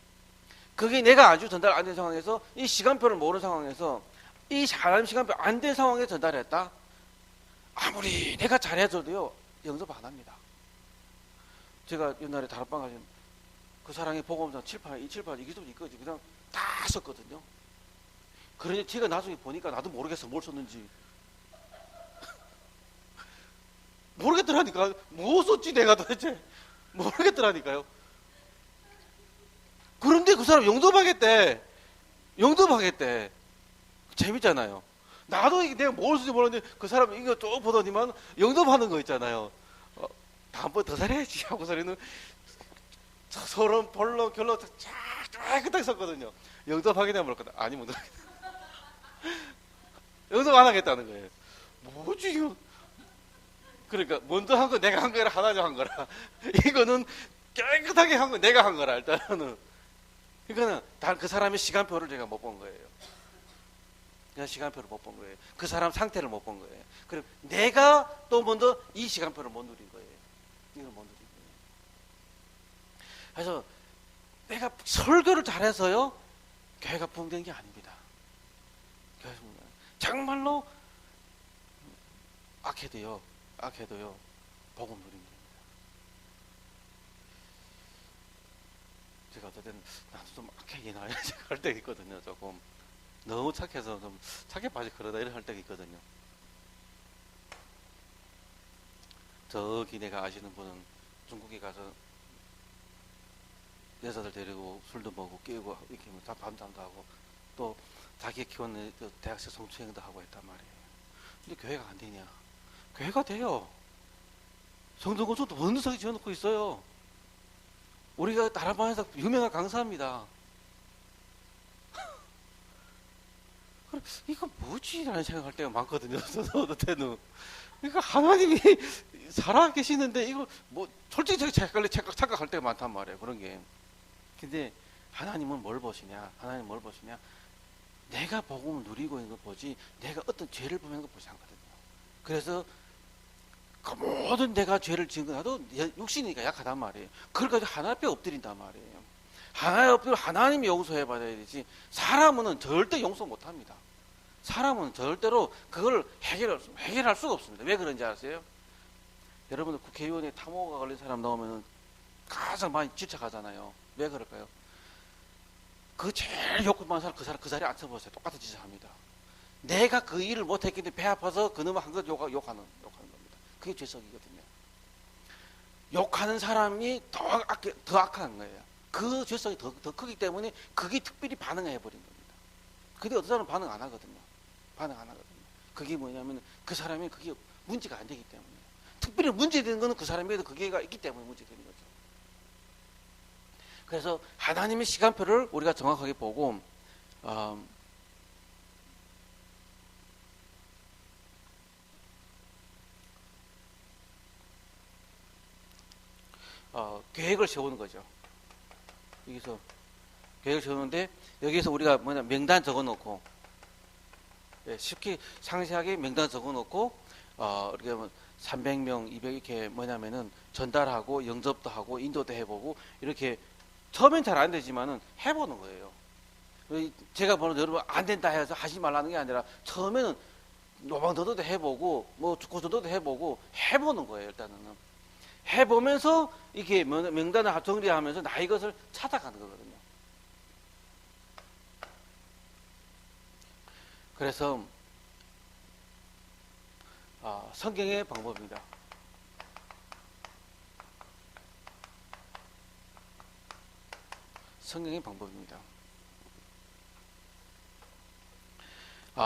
그게 내가 아주 전달 안 된 상황에서 이 시간표를 모르는 상황에서 이 하나님 시간표 안 된 상황에 전달했다? 아무리 내가 잘해줘도요 영접 안 합니다. 제가 옛날에 다락방 가서 그 사람이 복음서 칠판 이게 좀 있거든요. 그냥 다 썼거든요. 그러니 제가 나중에 보니까 나도 모르겠어 뭘 썼는지. 모르겠더라니까. 뭐 썼지 내가 도대체. 모르겠더라니까요. 그런데 그 사람 영접하겠대. 영접하겠대. 재밌잖아요. 나도 이게 내가 뭘 쓸지 모르는데 그 사람 이거 쭉 보더니만 영접하는 거 있잖아요. 다음번 더 잘해야지 하고 소리는 서론 본론 결론 쫙 그딱 썼거든요. 영접하겠냐 뭘 거다. 아니면 영접 안 하겠다는 거예요. 뭐지 이거. 그러니까 먼저 한 거 내가 한 거라 하나님 한 거라. 이거는 깨끗하게 한 거 내가 한 거라 일단은. 그러니까는 단 그 사람의 시간표를 제가 못 본 거예요. 그냥 시간표를 못 본 거예요. 그 사람 상태를 못 본 거예요. 그리고 내가 또 먼저 이 시간표를 못 누린 거예요. 이걸 못 누린 거예요. 그래서 내가 설교를 잘해서요 교회가 부흥된 게 아닙니다. 교회가 정말로 악해도요 복음 누린 겁니다. 제가 어쨌든 나도 좀 악하게 나야 할 때가 있거든요. 조금 너무 착해서 좀 착해 빠지 그러다 이런 할 때가 있거든요. 저기 내가 아시는 분은 중국에 가서 여자들 데리고 술도 먹고 끼고 이렇게 밤잠도 하고 또 자기 키우는 대학생 성추행도 하고 했단 말이에요. 근데 교회가 안 되냐? 교회가 돼요. 성전건축도 원두석에 지어놓고 있어요. 우리가 다락방에서 유명한 강사입니다. 이거 뭐지? 라는 생각할 때가 많거든요. 저도 때는. 그러니까 하나님이 살아 계시는데 이거 뭐 솔직히 제가 착각할 때가 많단 말이에요. 그런 게. 근데 하나님은 뭘 보시냐? 하나님은 뭘 보시냐? 내가 복음을 누리고 있는 걸 보지 내가 어떤 죄를 보는 걸 보지 않거든요. 그래서 그 모든 내가 죄를 지은 거 나도 육신이니까 약하단 말이에요. 그걸 가지고 하나님 앞에 엎드린단 말이에요. 하나님 앞에 하나님이 용서해 받아야 되지 사람은 절대 용서 못합니다. 사람은 절대로 그걸 해결할 수가 없습니다. 왜 그런지 아세요? 여러분들 국회의원에 탐호가 걸린 사람 나오면 가장 많이 질책하잖아요. 왜 그럴까요? 그 제일 욕구 많은 사람 그 자리에 앉혀보세요. 똑같은 짓을 합니다. 내가 그 일을 못했기 때문에 배 아파서 그놈을 한 것 욕하는 겁니다. 그게 죄성이거든요. 욕하는 사람이 더 악한 거예요. 그 죄성이 더 크기 때문에 그게 특별히 반응해 버린 겁니다. 근데 어떤 사람은 반응 안 하거든요. 그게 뭐냐면 그 사람이 그게 문제가 안 되기 때문에. 특별히 문제되는 거는 그 사람에게도 그게 있기 때문에 문제되는 거죠. 그래서 하나님의 시간표를 우리가 정확하게 보고 계획을 세우는 거죠. 여기서 계획을 세우는데 여기서 우리가 명단 적어놓고 쉽게 상세하게 명단 적어놓고 이렇게 300명, 200 이렇게 뭐냐면은 전달하고 영접도 하고 인도도 해보고 이렇게 처음엔 잘 안 되지만은 해보는 거예요. 제가 보는 여러분 안 된다 해서 하지 말라는 게 아니라 처음에는 노방전도도 해보고 뭐 축구전도도 해보고 해보는 거예요. 일단은 해보면서 이게 명단을 정리하면서 나 이것을 찾아가는 거거든요. 그래서 성경의 방법입니다. 성경의 방법입니다.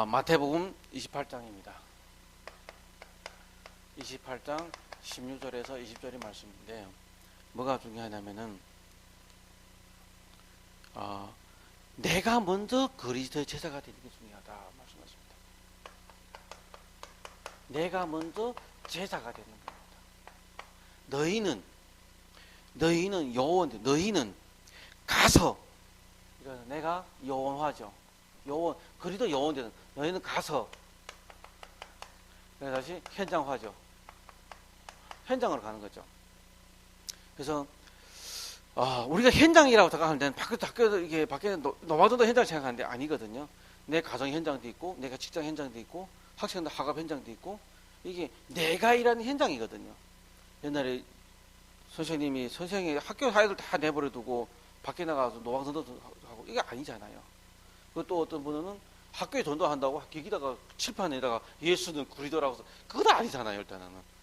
마태복음 28장입니다. 28장 16절에서 20절의 말씀인데 뭐가 중요하냐면은 내가 먼저 그리스도의 제사가 되는 게 중요하다 말씀하십니다. 내가 먼저 제사가 되는 겁니다. 너희는 요원, 너희는 가서 내가 요원화죠. 그리도 요원되는 너희는 가서 다시 현장화죠. 현장으로 가는 거죠. 그래서 우리가 현장이라고 생각하는 데는 밖에 노마전도 현장을 생각하는데 아니거든요. 내 가정 현장도 있고 내가 직장 현장도 있고 학생들 학업 현장도 있고 이게 내가 일하는 현장이거든요. 옛날에 선생님이 학교 아이들 다 내버려 두고 밖에 나가서 노방전도 하고 이게 아니잖아요. 그리고 또 어떤 분은 학교에 전도한다고 기기다가 칠판에다가 예수는 그리더라고. 그건 아니잖아요. 일단은.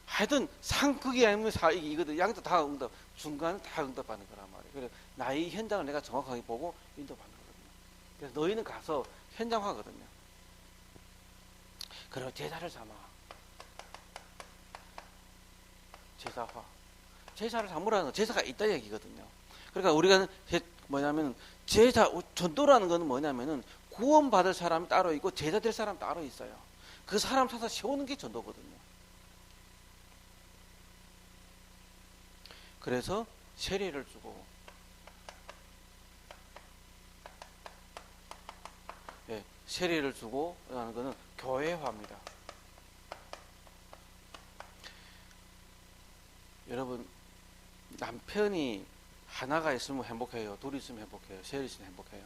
하여튼 상극이 아니면 이거든. 양쪽 다 응답. 중간 다 응답하는 거란 말이에요. 그래 나의 현장을 내가 정확하게 보고 인도받는 거거든요. 그래서 너희는 가서 현장화거든요. 그리고 제자를 삼아. 제사화. 제사를 삼으라는 건 제사가 있다 얘기거든요. 그러니까 우리가 뭐냐면 전도라는 것은 뭐냐면은 구원받을 사람이 따로 있고 제자 될 사람 따로 있어요. 그 사람 찾아 세우는 게 전도거든요. 그래서 세례를 주고, 예, 세례를 주고 하는 것은 교회화입니다. 여러분, 남편이 하나가 있으면 행복해요. 둘이 있으면 행복해요. 셋이 있으면 행복해요.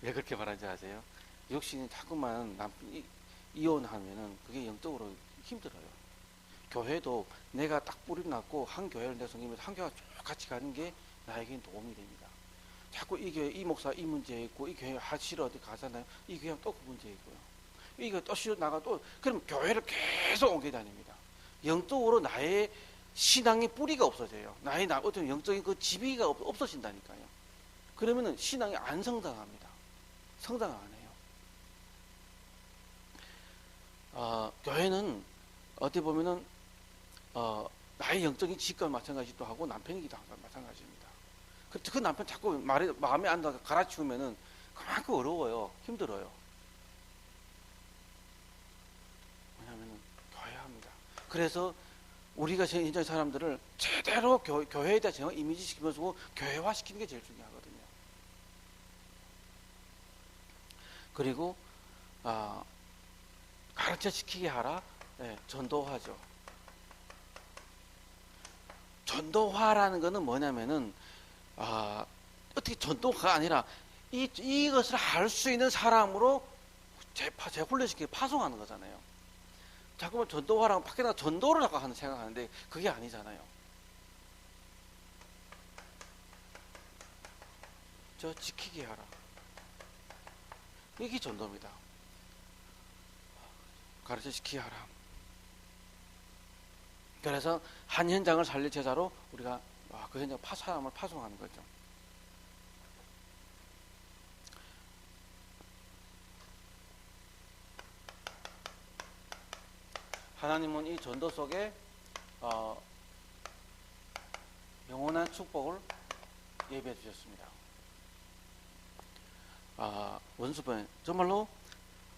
왜 그렇게 말하는지 아세요? 육신이 자꾸만 이혼하면은 그게 영적으로 힘들어요. 교회도 내가 딱 뿌리 났고 한 교회를 내가 섬기면서 한 교회가 쭉 같이 가는 게 나에게는 도움이 됩니다. 자꾸 이 교회 이 목사 이 문제 있고 이 교회 하시러 어디 가잖아요. 이 교회 또 그 문제 있고요. 이 교회 또 쉬러 나가 또 그럼 교회를 계속 옮겨 다닙니다. 영적으로 나의 신앙의 뿌리가 없어져요. 나의 어떤 영적인 그 지비가 없어진다니까요. 그러면은 신앙이 안 성장합니다. 성장 안 해요. 교회는 어떻게 보면은 나의 영적인 지식과 마찬가지도 하고 남편이기도 하고 마찬가지입니다. 그 남편 자꾸 마음에 안 들어 갈아치우면은 그만큼 어려워요. 힘들어요. 왜냐하면 교회합니다. 그래서 우리가 현장 사람들을 제대로 교회에 대한 이미지 시키면서 교회화 시키는 게 제일 중요하거든요. 그리고 가르쳐 시키게 하라. 네, 전도화죠. 전도화라는 것은 뭐냐면은 어떻게 전도가 아니라 이것을 할 수 있는 사람으로 재훈련시키고 파송하는 거잖아요. 자꾸만 전도화라고 밖에다가 전도를 하고 생각하는데 그게 아니잖아요. 저 지키게 하라. 이게 전도입니다. 가르쳐 시키게 하라. 그래서 한 현장을 살릴 제자로 우리가 그 현장 사람을 파송하는 거죠. 하나님은 이 전도 속에 영원한 축복을 예비해 주셨습니다. 원수분 정말로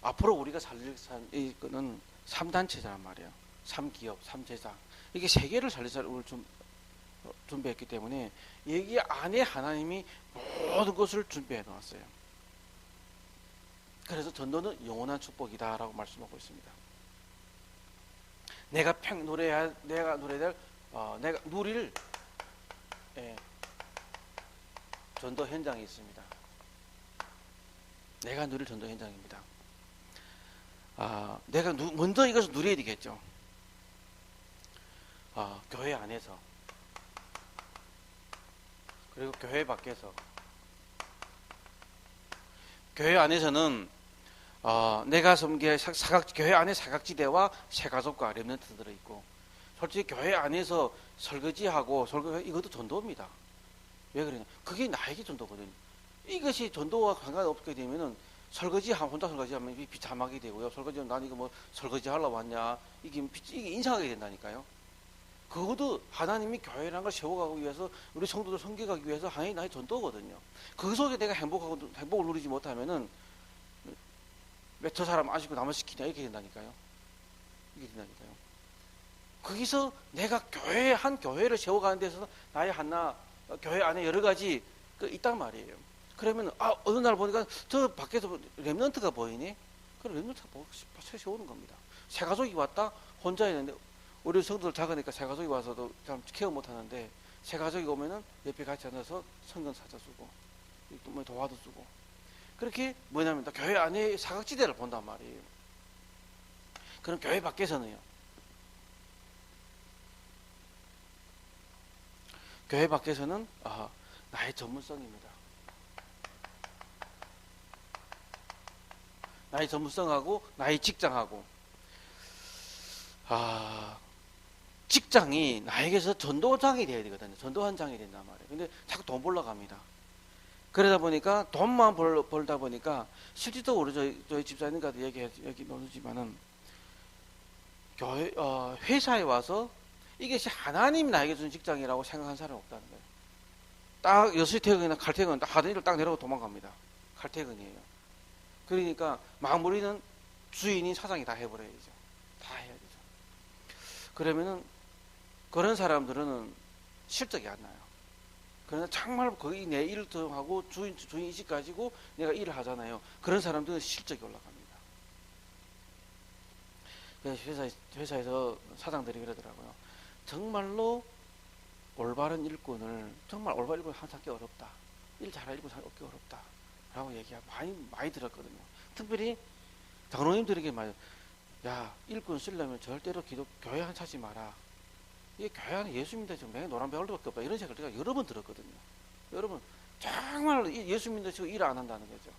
앞으로 우리가 살릴 이거는 3단체란 말이에요. 3기업, 3제자. 이게 세계를 살릴 사람을 준비했기 때문에 여기 안에 하나님이 모든 것을 준비해 놓았어요. 그래서 전도는 영원한 축복이다라고 말씀하고 있습니다. 내가 누릴 전도 현장이 있습니다. 내가 누릴 전도 현장입니다. 내가 먼저 이것을 누려야 되겠죠. 교회 안에서 그리고 교회 밖에서. 교회 안에서는 내가 섬기는 교회 안에 사각지대와 새가족과 렘넌트 들어있고, 솔직히 교회 안에서 설거지하고 이것도 전도입니다. 왜 그러냐? 그게 나에게 전도거든요. 이것이 전도와 상관없게 되면은 혼자 설거지하면 비참하게 되고요. 설거지하면 난 이거 뭐 설거지 하러 왔냐? 이게 인상하게 된다니까요. 그것도 하나님이 교회라는 걸 세워가기 위해서 우리 성도들 섬겨가기 위해서 하나님이 나의 전도거든요. 그 속에 내가 행복을 누리지 못하면은 왜 저 사람 아시고 남을 시키냐 이렇게 된다니까요. 이게 된다니까요. 거기서 내가 한 교회를 세워가는 데서 나의 교회 안에 여러 가지 있단 말이에요. 그러면 어느 날 보니까 저 밖에서 렘넌트가 보이니? 그 렘넌트가 세우는 겁니다. 새 가족이 왔다 혼자 있는데 우리 성도들 작으니까 새 가족이 와서도 참 케어 못 하는데 새 가족이 오면은 옆에 같이 앉아서 성경 사줘주고 뭐 도와도 주고, 그렇게 뭐냐면 교회 안에 사각지대를 본단 말이에요. 그럼 교회 밖에서는요. 교회 밖에서는 나의 전문성입니다. 나의 전문성하고 나의 직장하고. 직장이 나에게서 전도장이 돼야 되거든요. 전도환장이 된단 말이에요. 근데 자꾸 돈 벌러 갑니다. 그러다 보니까 돈만 벌다 보니까 실제로 우리 저희 집사님과도 얘기 나누지만은 회사에 와서 이것이 하나님이 나에게 준 직장이라고 생각한 사람이 없다는 거예요. 딱 6시 퇴근이나 칼퇴근 딱 하던 일을 딱 내려고 도망갑니다. 칼퇴근이에요. 그러니까 마무리는 주인이 사장이 다 해버려야죠. 다 해야 되죠. 그러면은 그런 사람들은 실적이 안 나요. 그러나 정말 거의 내 일을 하고 주인 의식 가지고 내가 일을 하잖아요. 그런 사람들은 실적이 올라갑니다. 그래서 회사에서 사장들이 그러더라고요. 정말로 올바른 일꾼을 정말 올바른 일꾼을 찾기 어렵다. 일 잘할 일꾼 찾기 어렵다. 라고 얘기가 많이 들었거든요. 특별히 장로님들에게 말해요. 야, 일꾼 쓰려면 절대로 교회 안 찾지 마라. 이게 교회 안에 예수 믿는다 지금 맹 노란 배울밖에 없다. 이런 생각을 제가 여러 번 들었거든요. 여러분 정말 예수 믿는다 지금 일 안 한다는 거죠.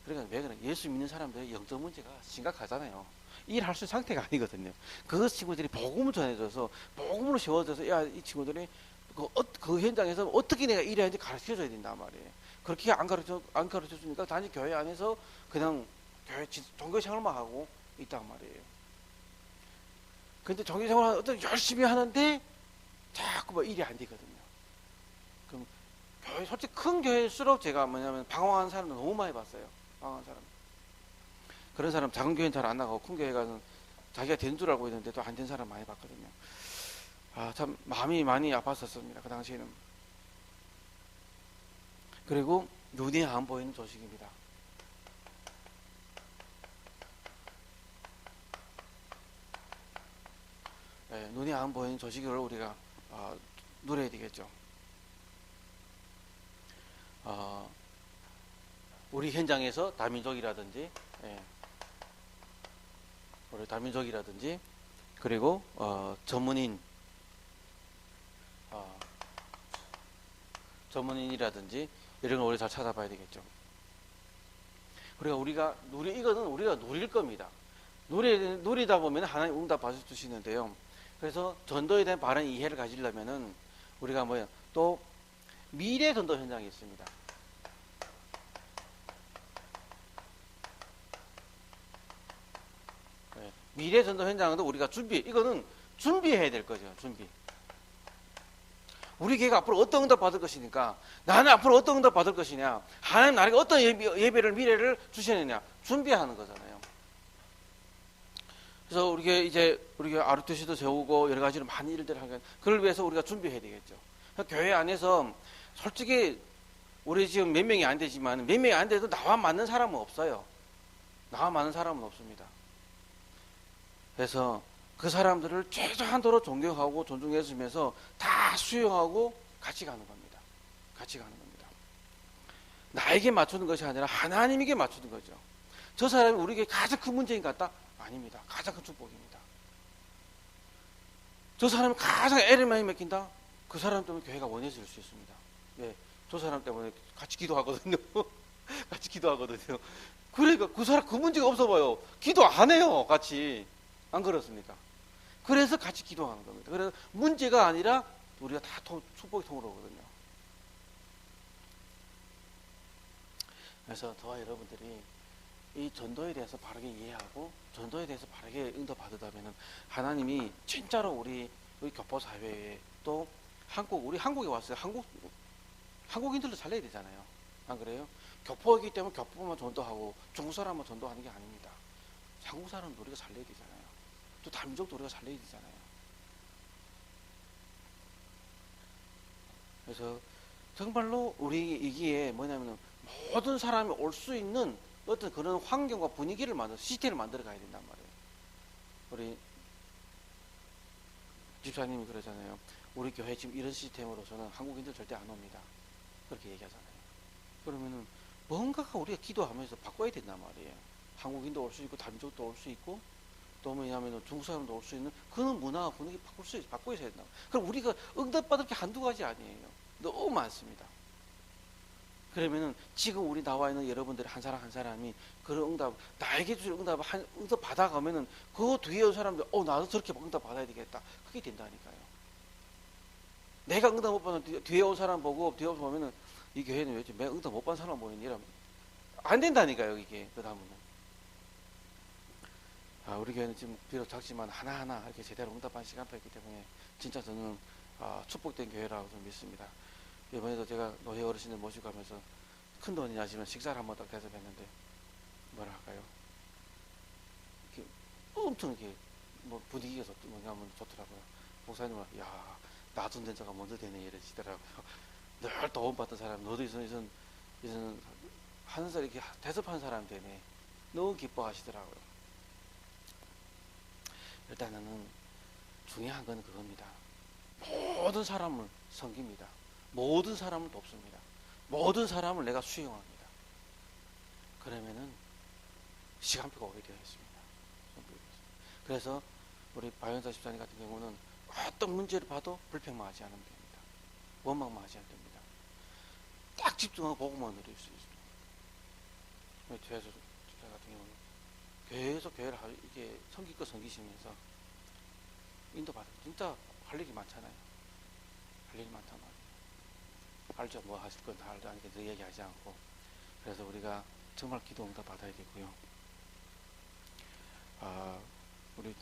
그러니까 왜 그래? 예수 믿는 사람들의 영적 문제가 심각하잖아요. 일할 수 있는 상태가 아니거든요. 그 친구들이 복음을 전해줘서 복음으로 세워져서 야, 이 친구들이 그 현장에서 어떻게 내가 일해야 하는지 가르쳐줘야 된단 말이에요. 그렇게 안 가르쳐 주니까 단지 교회 안에서 그냥 종교 생활만 하고 있단 말이에요. 근데 종교 생활을 어떤 열심히 하는데 자꾸 뭐 일이 안 되거든요. 그럼 교회 솔직히 큰 교회일수록 제가 뭐냐면 방황하는 사람들 너무 많이 봤어요. 방황하는 사람. 그런 사람 작은 교회는 잘 안 나가고 큰 교회 가서 자기가 된 줄 알고 있는데 또 안 된 사람 많이 봤거든요. 참 마음이 많이 아팠었습니다. 그 당시에는. 그리고 눈에 안 보이는 조직입니다. 네, 눈에 안 보이는 조직을 우리가 누려야 되겠죠. 우리 현장에서 다민족이라든지, 우리 다민족이라든지, 그리고 전문인이라든지 이런 걸 우리 잘 찾아봐야 되겠죠. 그리고 이거는 우리가 누릴 겁니다. 누리다 보면 하나님 응답 받을 주시는데요. 그래서 전도에 대한 바른 이해를 가지려면은 우리가 또 미래 전도 현장이 있습니다. 미래 전도 현장도 우리가 이거는 준비해야 될 거죠. 준비. 우리 교회가 앞으로 어떤 응답 받을 것이니까 나는 앞으로 어떤 응답 받을 것이냐, 하나님 나에게 어떤 예배를 미래를 주시느냐 준비하는 거잖아요. 그래서 우리가 RUTC도 세우고 여러 가지로 많은 일들을 하는 그걸 위해서 우리가 준비해야 되겠죠. 교회 안에서 솔직히 우리 지금 몇 명이 안 되지만 몇 명이 안 돼도 나와 맞는 사람은 없어요. 나와 맞는 사람은 없습니다. 그래서 그 사람들을 최소한도로 존경하고 존중해주면서 다 수용하고 같이 가는 겁니다. 같이 가는 겁니다. 나에게 맞추는 것이 아니라 하나님에게 맞추는 거죠. 저 사람이 우리에게 가장 큰 문제인 것 같다? 아닙니다. 가장 큰 축복입니다. 저 사람이 가장 애를 많이 맡긴다? 그 사람 때문에 교회가 원해질 수 있습니다. 네, 저 사람 때문에 같이 기도하거든요. 같이 기도하거든요. 그러니까 그 사람 그 문제가 없어 봐요. 기도 안 해요. 같이. 안 그렇습니까? 그래서 같이 기도하는 겁니다. 그래서 문제가 아니라 우리가 다 축복이 통으로거든요. 그래서 저와 여러분들이 이 전도에 대해서 바르게 이해하고 전도에 대해서 바르게 응답받으다면 하나님이 진짜로 우리 교포 사회에 또 우리 한국에 왔어요. 한국인들도 살려야 되잖아요. 안 그래요? 교포이기 때문에 교포만 전도하고 중국 사람만 전도하는 게 아닙니다. 한국 사람도 우리가 살려야 되잖아요. 또 다민족도 우리가 살려야 되잖아요. 그래서 정말로 우리 이기에 뭐냐면 모든 사람이 올 수 있는 어떤 그런 환경과 분위기를 시스템을 만들어 가야 된단 말이에요. 우리 집사님이 그러잖아요. 우리 교회 지금 이런 시스템으로서는 한국인들 절대 안 옵니다. 그렇게 얘기하잖아요. 그러면은 뭔가가 우리가 기도하면서 바꿔야 된단 말이에요. 한국인도 올 수 있고 다민족도 올 수 있고 또 뭐냐면 중국 사람도 올 수 있는 그런 문화와 분위기 바꿔야 된다. 그럼 우리가 응답받을 게 한두 가지 아니에요. 너무 많습니다. 그러면은 지금 우리 나와 있는 여러분들 한 사람 한 사람이 그런 응답, 나에게 주신 응답 받아가면은 그 뒤에 온 사람들, 나도 저렇게 응답 받아야 되겠다. 그게 된다니까요. 내가 응답 못 받는 뒤에 온 사람 보고 뒤에 보면은 이 교회는 왜 내가 응답 못 받는 사람 보이니? 이러면 안 된다니까요, 이게. 그 다음은. 우리 교회는 지금 비록 작지만 하나하나 이렇게 제대로 응답하는 시간표이기 때문에 진짜 저는 축복된 교회라고 좀 믿습니다. 이번에도 제가 노회 어르신들 모시고 가면서 큰 돈이 나시면 식사를 한번 딱 대접했는데 뭐라 할까요? 이렇게 엄청 이렇게 뭐 분위기가 뭐냐면 좋더라고요. 목사님은 나 돈 된 자가 먼저 되네 이러시더라고요. 늘 도움받던 사람, 너도 이선 하는 사람 이렇게 대접하는 사람 되네. 너무 기뻐하시더라고요. 일단은 중요한 건 그겁니다. 모든 사람을 섬깁니다. 모든 사람을 돕습니다. 모든 사람을 내가 수용합니다. 그러면은 시간표가 오게 되어 있습니다. 그래서 우리 박연사 집사님 같은 경우는 어떤 문제를 봐도 불평만 하지 않으면 됩니다. 원망만 하지 않으면 됩니다. 딱 집중하고 보고만 누릴 수 있습니다. 최혜수 집사 같은 경우는 계속 교회를 이게 섬기고 섬기시면서 인도받아요. 진짜 할 일이 많잖아요. 할 일이 많단 말이에요. 알죠? 뭐 하실 건 다 알죠? 아니까 얘기하지 않고. 그래서 우리가 정말 기도 응답 받아야 되고요. 우리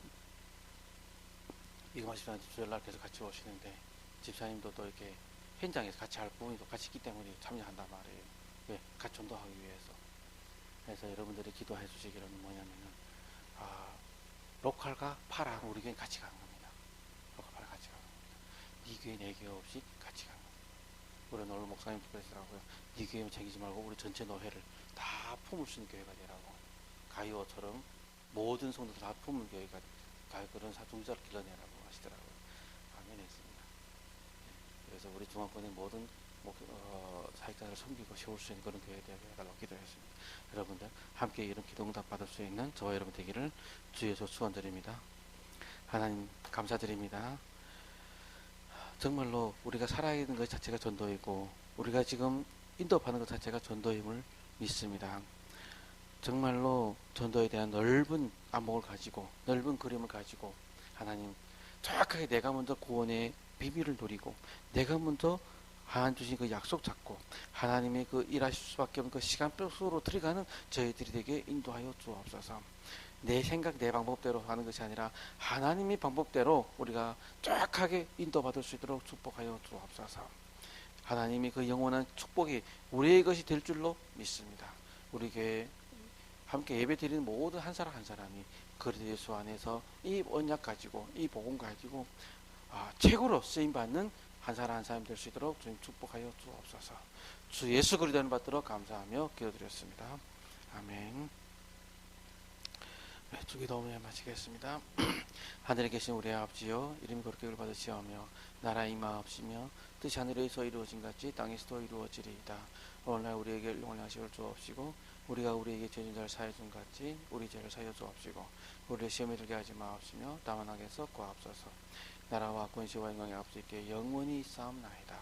이금아 집사님 주일날 계속 같이 오시는데 집사님도 또 이렇게 현장에서 같이 할 부분이 같이 있기 때문에 참여한단 말이에요. 왜? 같이 전도하기 위해서. 그래서 여러분들이 기도해 주시기로는 뭐냐면은 로컬과 파라 우리 교회 같이 가는 겁니다. 로컬 파라 같이 가는 겁니다. 네 교회 내 교회 없이 같이 가는 겁니다. 우리 오늘 목사님도 그러시더라고요. 네 교회만 챙기지 말고 우리 전체 노회를 다 품을 수 있는 교회가 되라고. 가이오처럼 모든 성도들 다 품을 교회가 그런 사중자를 길러내라고 하시더라고요. 아멘 했습니다. 그래서 우리 중앙권의 모든 사역자를 섬기고 세울 수 있는 그런 교회에 되어달라고 기도했습니다. 여러분들 함께 이런 기도 응답 받을 수 있는 저와 여러분 되기를 주에서 축원드립니다. 하나님 감사드립니다. 정말로 우리가 살아있는 것 자체가 전도이고 우리가 지금 인도하는 것 자체가 전도임을 믿습니다. 정말로 전도에 대한 넓은 안목을 가지고 넓은 그림을 가지고 하나님 정확하게 내가 먼저 구원의 비밀을 누리고 내가 먼저 하나님 주신 그 약속 잡고 하나님의 그 일하실 수밖에 없는 그 시간표 속으로 들어가는 저희들이 되게 인도하여 주옵소서. 내 생각 내 방법대로 하는 것이 아니라 하나님의 방법대로 우리가 정확하게 인도받을 수 있도록 축복하여 주옵소서. 하나님이 그 영원한 축복이 우리의 것이 될 줄로 믿습니다. 우리 교회 함께 예배 드리는 모든 한 사람 한 사람이 그리스도 예수 안에서 이 언약 가지고 이 복음 가지고 최고로 쓰임받는 한 사람 한 사람 될 수 있도록 주님 축복하여 주옵소서. 주 예수 그리스도를 받도록 감사하며 기도드렸습니다. 아멘. 네, 주기도문에 마치겠습니다. 하늘에 계신 우리 아버지여 이름이 거룩히 받으시오며 나라의 임하옵시며 뜻이 하늘에서 이루어진 같이 땅에서도 이루어지리이다. 오늘날 우리에게 일용할 양식을 주옵시고 우리가 우리에게 죄진 자를 사해 준 같이 우리 죄를 사여 주옵시고 우리를 시험에 들게 하지 마옵시며 다만 악에서 구하옵소서. 나라와 권세와 영광이 아버지께 영원히 있사옵나이다.